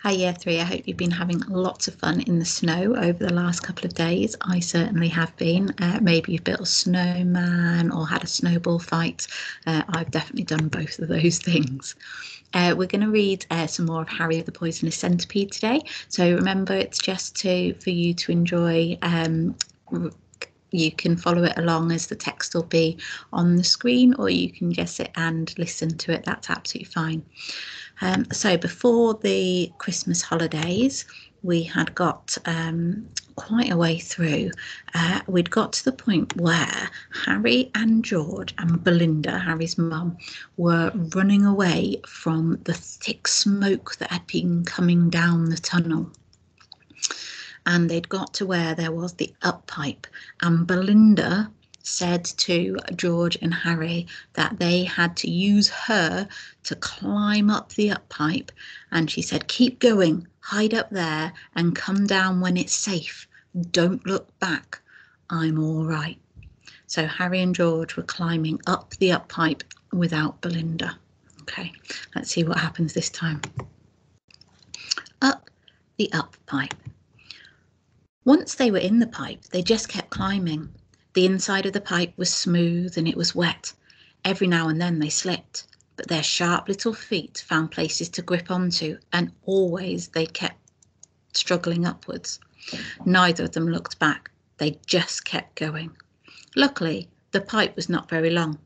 Hi Year 3, I hope you've been having lots of fun in the snow over the last couple of days. I certainly have been. Maybe you've built a snowman or had a snowball fight. I've definitely done both of those things. We're going to read some more of Harry the Poisonous Centipede today. So remember, it's just for you to enjoy. You can follow it along as the text will be on the screen, or you can just sit and listen to it. That's absolutely fine. So before the Christmas holidays, we had got quite a way through. We'd got to the point where Harry and George and Belinda, Harry's mum, were running away from the thick smoke that had been coming down the tunnel. And they'd got to where there was the Uppipe, and Belinda said to George and Harry that they had to use her to climb up the Uppipe, and she said, keep going, hide up there and come down when it's safe. Don't look back. I'm all right. So Harry and George were climbing up the Uppipe without Belinda. Okay, let's see what happens this time. Up the Uppipe. Once they were in the pipe, they just kept climbing. The inside of the pipe was smooth and it was wet. Every now and then they slipped, but their sharp little feet found places to grip onto, and always they kept struggling upwards. Neither of them looked back. They just kept going. Luckily, the pipe was not very long.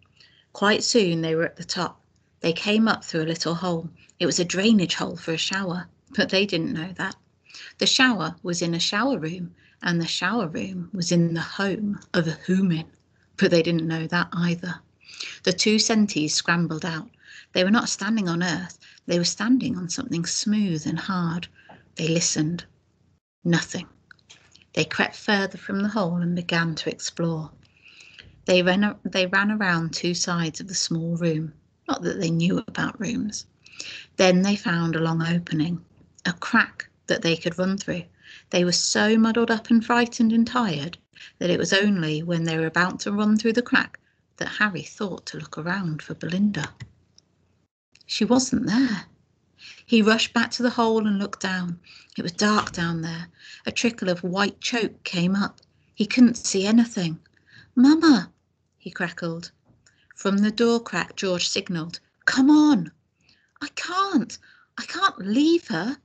Quite soon they were at the top. They came up through a little hole. It was a drainage hole for a shower, but they didn't know that. The shower was in a shower room, and the shower room was in the home of a human, but they didn't know that either. The two Centis scrambled out. They were not standing on earth. They were standing on something smooth and hard. They listened. Nothing. They crept further from the hole and began to explore. They ran around two sides of the small room. Not that they knew about rooms. Then they found a long opening, a crack that they could run through. They were so muddled up and frightened and tired that it was only when they were about to run through the crack that Harry thought to look around for Belinda. She wasn't there. He rushed back to the hole and looked down. It was dark down there. A trickle of white choke came up. He couldn't see anything. "Mama," he crackled. From the door crack, George signalled, "Come on." I can't leave her.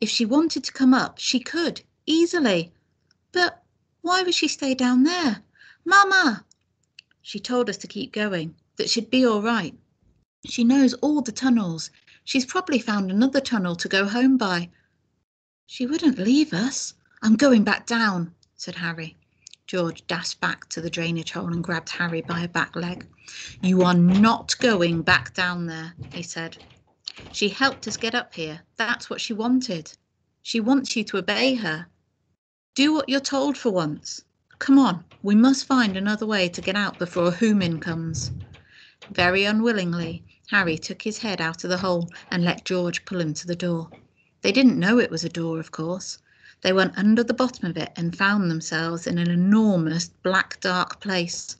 If she wanted to come up, she could, easily. But why would she stay down there? "Mama!" "She told us to keep going, that she'd be all right. She knows all the tunnels. She's probably found another tunnel to go home by." "She wouldn't leave us." "I'm going back down," said Harry. George dashed back to the drainage hole and grabbed Harry by a back leg. "You are not going back down there," he said. "She helped us get up here. That's what she wanted. She wants you to obey her. Do what you're told for once. Come on, we must find another way to get out before a human comes." Very unwillingly, Harry took his head out of the hole and let George pull him to the door. They didn't know it was a door, of course. They went under the bottom of it and found themselves in an enormous black dark place.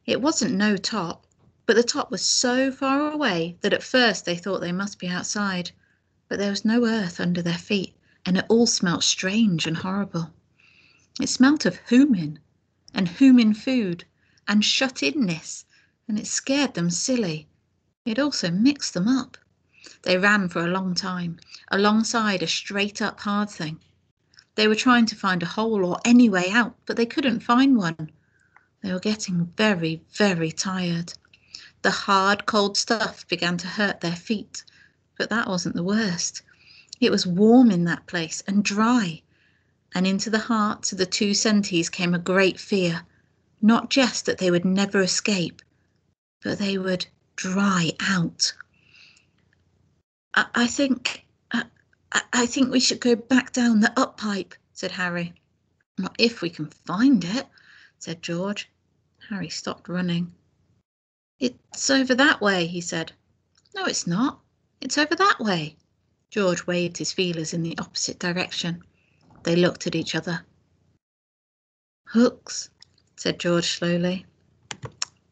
It wasn't no top, but the top was so far away that at first they thought they must be outside. But there was no earth under their feet, and it all smelt strange and horrible. It smelt of human, and human food, and shut-inness, and it scared them silly. It also mixed them up. They ran for a long time, alongside a straight-up hard thing. They were trying to find a hole or any way out, but they couldn't find one. They were getting very, very tired. The hard, cold stuff began to hurt their feet, but that wasn't the worst. It was warm in that place and dry, and into the hearts of the two Centis came a great fear, not just that they would never escape, but they would dry out. I think we should go back down the Uppipe," said Harry. "Not if we can find it," said George. Harry stopped running. "It's over that way," he said. "No, it's not. It's over that way." George waved his feelers in the opposite direction. They looked at each other. "Hooks," said George slowly.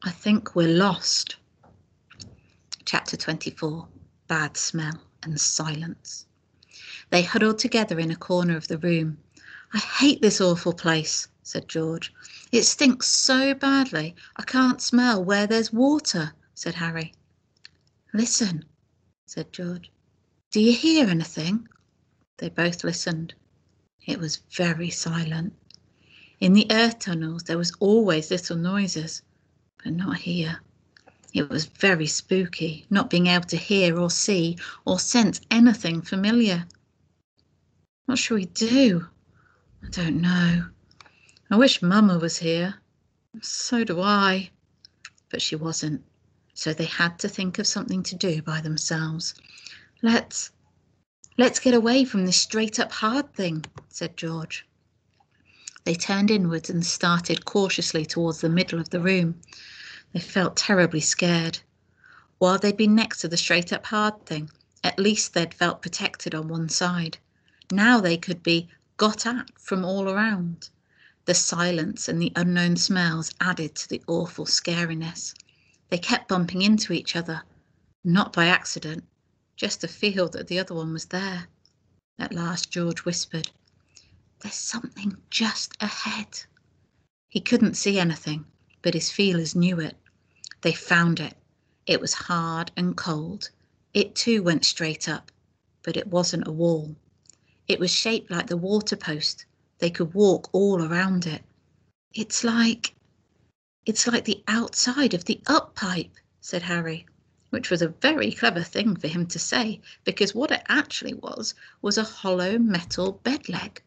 "I think we're lost." Chapter 24. Bad Smell and Silence. They huddled together in a corner of the room. "I hate this awful place," said George. "It stinks so badly. I can't smell where there's water," said Harry. "Listen," said George. "Do you hear anything?" They both listened. It was very silent. In the earth tunnels there was always little noises, but not here. It was very spooky, not being able to hear or see or sense anything familiar. "What shall we do?" "I don't know. I wish Mama was here." "So do I." But she wasn't, so they had to think of something to do by themselves. Let's get away from this straight-up hard thing," said George. They turned inwards and started cautiously towards the middle of the room. They felt terribly scared. While they'd been next to the straight-up hard thing, at least they'd felt protected on one side. Now they could be got at from all around. The silence and the unknown smells added to the awful scariness. They kept bumping into each other, not by accident, just to feel that the other one was there. At last George whispered, "There's something just ahead." He couldn't see anything, but his feelers knew it. They found it. It was hard and cold. It too went straight up, but it wasn't a wall. It was shaped like the water post. They could walk all around it. It's like the outside of the Uppipe," said Harry, which was a very clever thing for him to say, because what it actually was a hollow metal bed leg.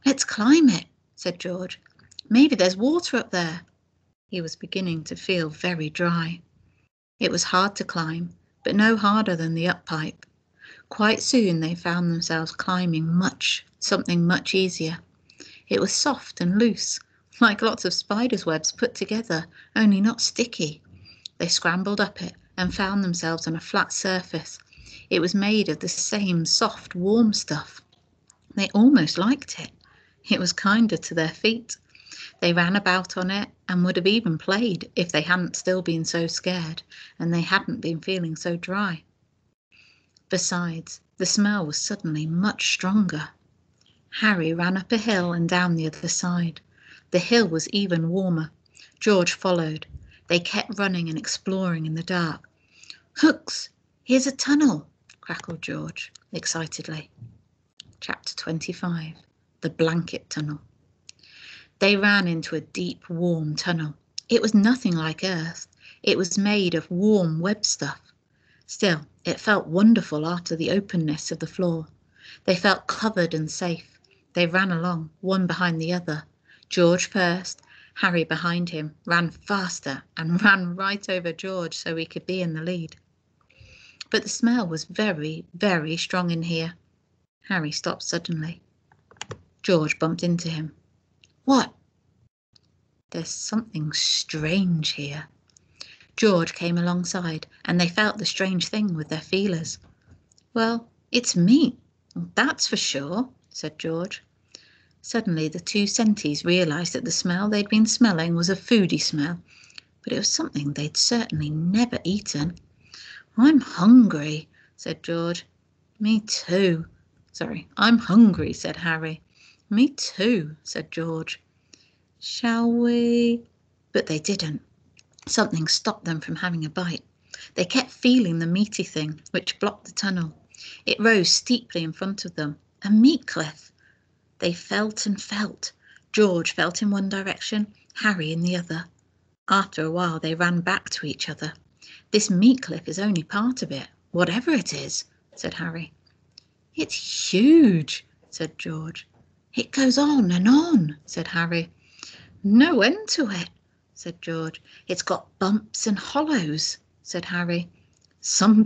"Let's climb it," said George. "Maybe there's water up there." He was beginning to feel very dry. It was hard to climb, but no harder than the Uppipe. Quite soon they found themselves climbing something much easier. It was soft and loose, like lots of spiders' webs put together, only not sticky. They scrambled up it and found themselves on a flat surface. It was made of the same soft, warm stuff. They almost liked it. It was kinder to their feet. They ran about on it and would have even played if they hadn't still been so scared and they hadn't been feeling so dry. Besides, the smell was suddenly much stronger. Harry ran up a hill and down the other side. The hill was even warmer. George followed. They kept running and exploring in the dark. "Hooks! Here's a tunnel!" crackled George excitedly. Chapter 25. The Blanket Tunnel. They ran into a deep, warm tunnel. It was nothing like earth. It was made of warm web stuff. Still, it felt wonderful after the openness of the floor. They felt covered and safe. They ran along, one behind the other. George first, Harry behind him, ran faster and ran right over George so he could be in the lead. But the smell was very, very strong in here. Harry stopped suddenly. George bumped into him. "What?" "There's something strange here." George came alongside and they felt the strange thing with their feelers. "Well, it's meat, that's for sure," said George. Suddenly the two Centis realised that the smell they'd been smelling was a foodie smell, but it was something they'd certainly never eaten. "I'm hungry," said George. "Me too." "I'm hungry," said Harry. "Me too," said George. "Shall we?" But they didn't. Something stopped them from having a bite. They kept feeling the meaty thing, which blocked the tunnel. It rose steeply in front of them, a meat cliff. They felt and felt. George felt in one direction, Harry in the other. After a while they ran back to each other. "This meat cliff is only part of it, whatever it is," said Harry. "It's huge," said George. "It goes on and on," said Harry. "No end to it," said George. "It's got bumps and hollows," said Harry. "Some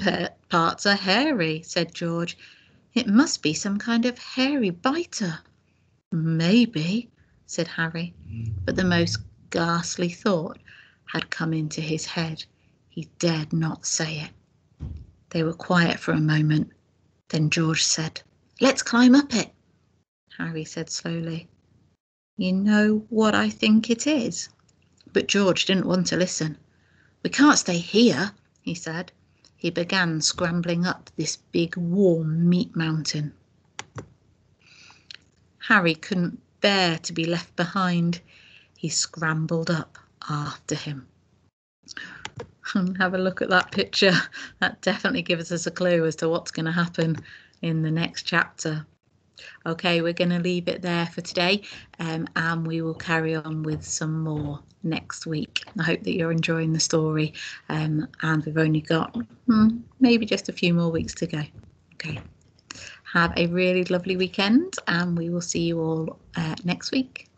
parts are hairy," said George. "It must be some kind of hairy biter." "Maybe," said Harry, but the most ghastly thought had come into his head. He dared not say it. They were quiet for a moment. Then George said, "Let's climb up it." Harry said slowly, "You know what I think it is?" But George didn't want to listen. "We can't stay here," he said. he began scrambling up this big warm meat mountain. Harry couldn't bear to be left behind. He scrambled up after him. Have a look at that picture. That definitely gives us a clue as to what's going to happen in the next chapter. Okay, we're going to leave it there for today, and we will carry on with some more next week. I hope that you're enjoying the story, and we've only got maybe just a few more weeks to go. Okay, have a really lovely weekend, and we will see you all next week.